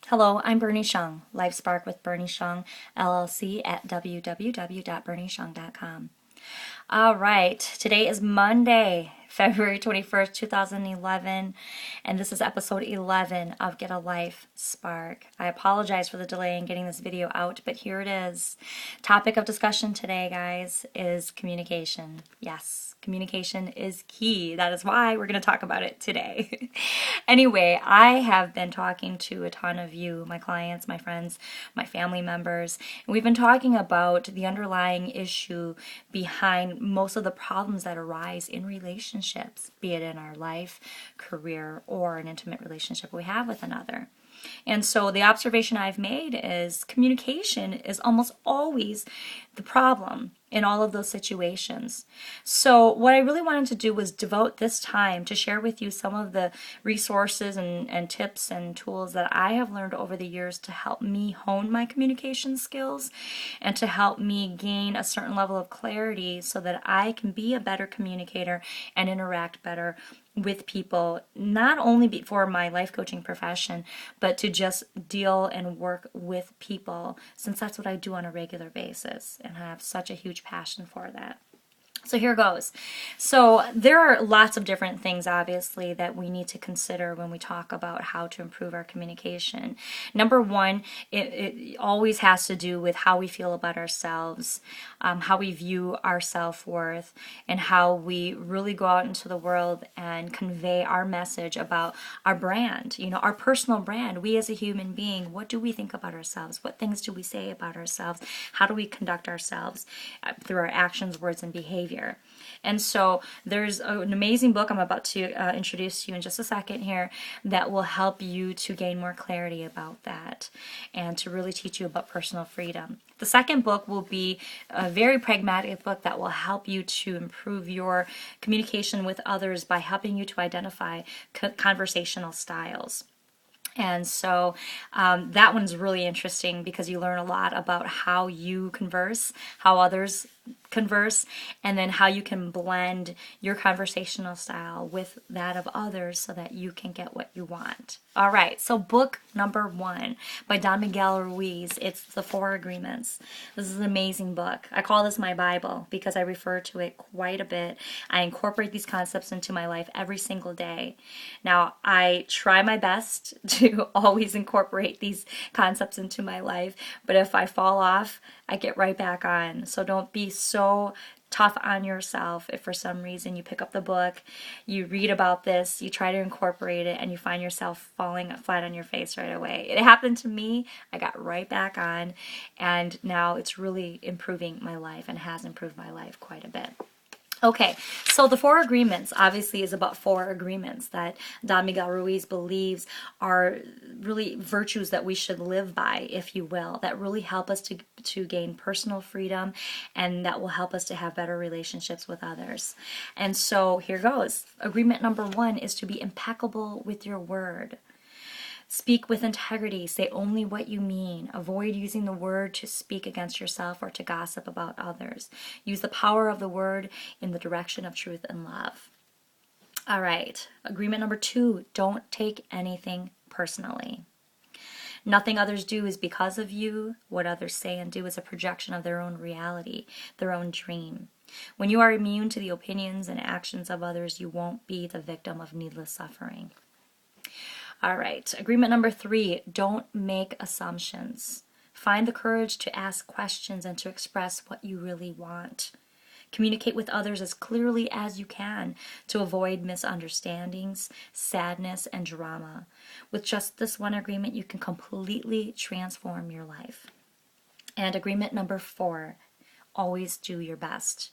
Hello, I'm Berni Xiong, Life Spark with Berni Xiong, LLC at www.bernixiong.com. All right, today is Monday, February 21st, 2011, and this is episode 11 of Get a Life Spark. I apologize for the delay in getting this video out, but here it is. Topic of discussion today, guys, is communication. Yes, communication is key. That is why we're going to talk about it today. Anyway, I have been talking to a ton of you, my clients, my friends, my family members, and we've been talking about the underlying issue behind most of the problems that arise in relationships, be it in our life, career, or an intimate relationship we have with another. And so the observation I've made is communication is almost always the problem in all of those situations. So what I really wanted to do was devote this time to share with you some of the resources and tips and tools that I have learned over the years to help me hone my communication skills and to help me gain a certain level of clarity so that I can be a better communicator and interact better with people, not only for my life coaching profession, but to just deal and work with people, since that's what I do on a regular basis, and I have such a huge passion for that. So here goes. So there are lots of different things, obviously, that we need to consider when we talk about how to improve our communication. Number one, it always has to do with how we feel about ourselves, how we view our self-worth, and how we really go out into the world and convey our message about our brand, our personal brand. We as a human being, what do we think about ourselves? What things do we say about ourselves? How do we conduct ourselves through our actions, words, and behavior? And so there's an amazing book I'm about to introduce to you in just a second here that will help you to gain more clarity about that and to really teach you about personal freedom. The second book will be a very pragmatic book that will help you to improve your communication with others by helping you to identify conversational styles. And so that one's really interesting because you learn a lot about how you converse, how others converse, and then how you can blend your conversational style with that of others so that you can get what you want. All right, so book number 1 by Don Miguel Ruiz. It's The Four Agreements. This is an amazing book. I call this my Bible because I refer to it quite a bit. I incorporate these concepts into my life every single day. Now, I try my best to always incorporate these concepts into my life, but if I fall off, I get right back on. So don't be so tough on yourself if for some reason you pick up the book, you read about this, you try to incorporate it, and you find yourself falling flat on your face right away. It happened to me. I got right back on, and now it's really improving my life and has improved my life quite a bit. Okay, so the Four Agreements obviously is about 4 agreements that Don Miguel Ruiz believes are really virtues that we should live by, if you will, that really help us to gain personal freedom and that will help us to have better relationships with others. And so here goes. Agreement number 1 is to be impeccable with your word. Speak with integrity. Say only what you mean. Avoid using the word to speak against yourself or to gossip about others. Use the power of the word in the direction of truth and love. All right. Agreement number 2, don't take anything personally. Nothing others do is because of you. What others say and do is a projection of their own reality, their own dream. When you are immune to the opinions and actions of others, you won't be the victim of needless suffering. All right, agreement number 3, don't make assumptions. Find the courage to ask questions and to express what you really want. Communicate with others as clearly as you can to avoid misunderstandings, sadness, and drama. With just this one agreement, you can completely transform your life. And agreement number 4, always do your best.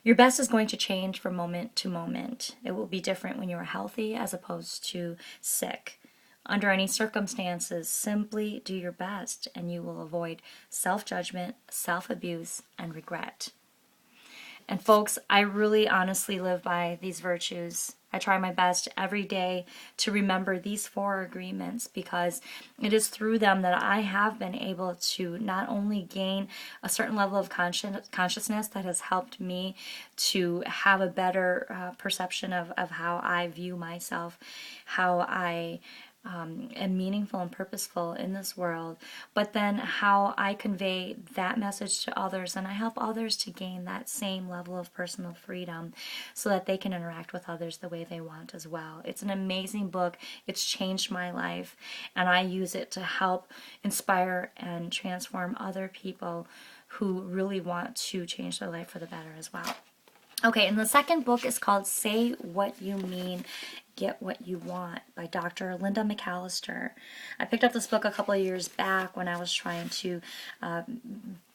Your best is going to change from moment to moment. It will be different when you are healthy as opposed to sick. Under any circumstances, simply do your best and you will avoid self-judgment, self-abuse, and regret. And folks, I really honestly live by these virtues. I try my best every day to remember these 4 agreements because it is through them that I have been able to not only gain a certain level of consciousness that has helped me to have a better perception of how I view myself, how I and meaningful and purposeful in this world, but then how I convey that message to others, and I help others to gain that same level of personal freedom so that they can interact with others the way they want as well. It's an amazing book. It's changed my life, and I use it to help inspire and transform other people who really want to change their life for the better as well. Okay, and the second book is called Say What You Mean, Get What You Want by Dr. Linda McAllister. I picked up this book a couple of years back when I was trying to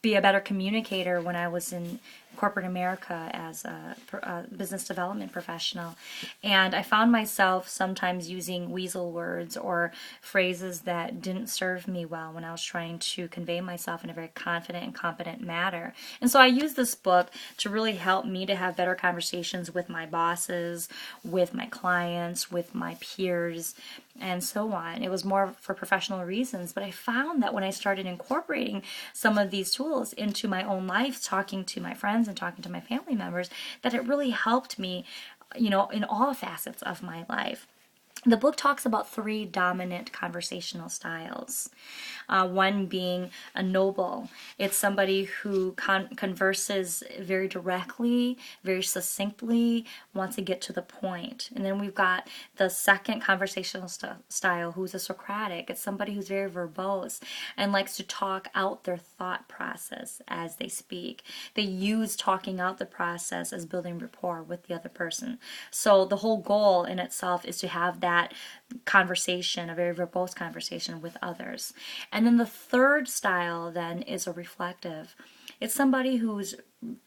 be a better communicator when I was in corporate America as a business development professional. And I found myself sometimes using weasel words or phrases that didn't serve me well when I was trying to convey myself in a very confident and competent manner. And so I used this book to really help me to have better conversations with my bosses, with my clients, with my peers, and so on. It was more for professional reasons, but I found that when I started incorporating some of these tools into my own life, talking to my friends and talking to my family members, that it really helped me, in all facets of my life. The book talks about 3 dominant conversational styles. One being a noble. It's somebody who converses very directly, very succinctly, wants to get to the point. And then we've got the second conversational style, who's a Socratic. It's somebody who's very verbose and likes to talk out their thought process as they speak. They use talking out the process as building rapport with the other person. So the whole goal in itself is to have that conversation, a very verbose conversation with others. And then the third style then is a reflective. It's somebody who's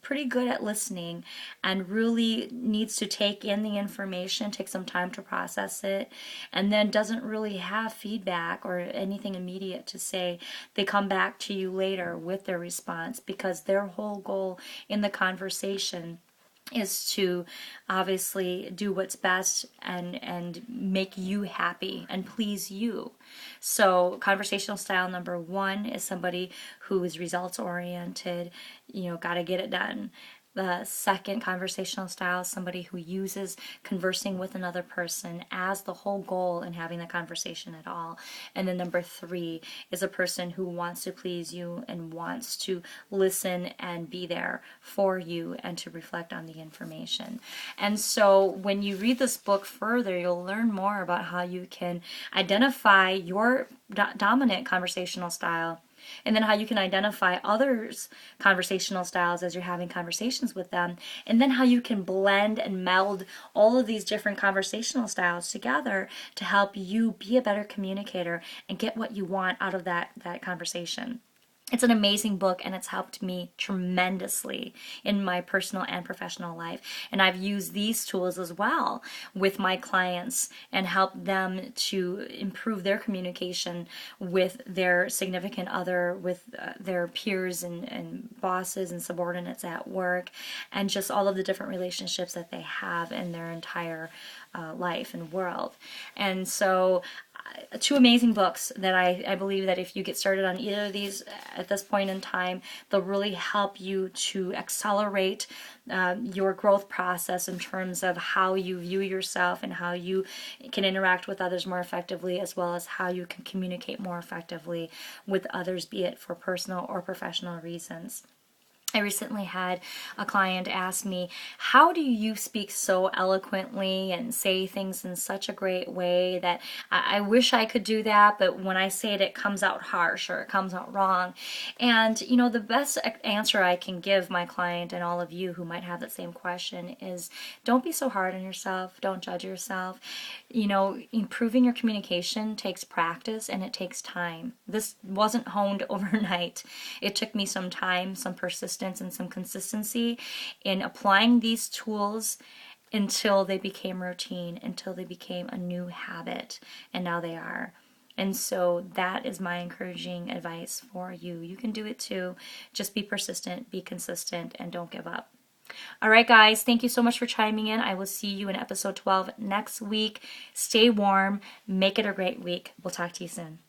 pretty good at listening and really needs to take in the information, take some time to process it, and then doesn't really have feedback or anything immediate to say. They come back to you later with their response because their whole goal in the conversation is to obviously do what's best and make you happy and please you. So conversational style number 1 is somebody who is results oriented, got to get it done. The second conversational style is somebody who uses conversing with another person as the whole goal in having the conversation at all. And then number 3 is a person who wants to please you and wants to listen and be there for you and to reflect on the information. And so when you read this book further, you'll learn more about how you can identify your dominant conversational style, and then how you can identify others' conversational styles as you're having conversations with them, and then how you can blend and meld all of these different conversational styles together to help you be a better communicator and get what you want out of that conversation. It's an amazing book, and it's helped me tremendously in my personal and professional life. And I've used these tools as well with my clients and helped them to improve their communication with their significant other, with their peers and bosses and subordinates at work, and just all of the different relationships that they have in their entire life and world. And so 2 amazing books that I believe that if you get started on either of these at this point in time, they'll really help you to accelerate your growth process in terms of how you view yourself and how you can interact with others more effectively, as well as how you can communicate more effectively with others, be it for personal or professional reasons. I recently had a client ask me, how do you speak so eloquently and say things in such a great way that I wish I could do that, but when I say it, it comes out harsh or it comes out wrong. And, the best answer I can give my client and all of you who might have that same question is, don't be so hard on yourself. Don't judge yourself. Improving your communication takes practice and it takes time. This wasn't honed overnight. It took me some time, some persistence, and some consistency in applying these tools until they became routine, until they became a new habit, and now they are. And so that is my encouraging advice for you. You can do it too. Just be persistent, be consistent, and don't give up. All right, guys, thank you so much for chiming in. I will see you in episode 12 next week. Stay warm. Make it a great week. We'll talk to you soon.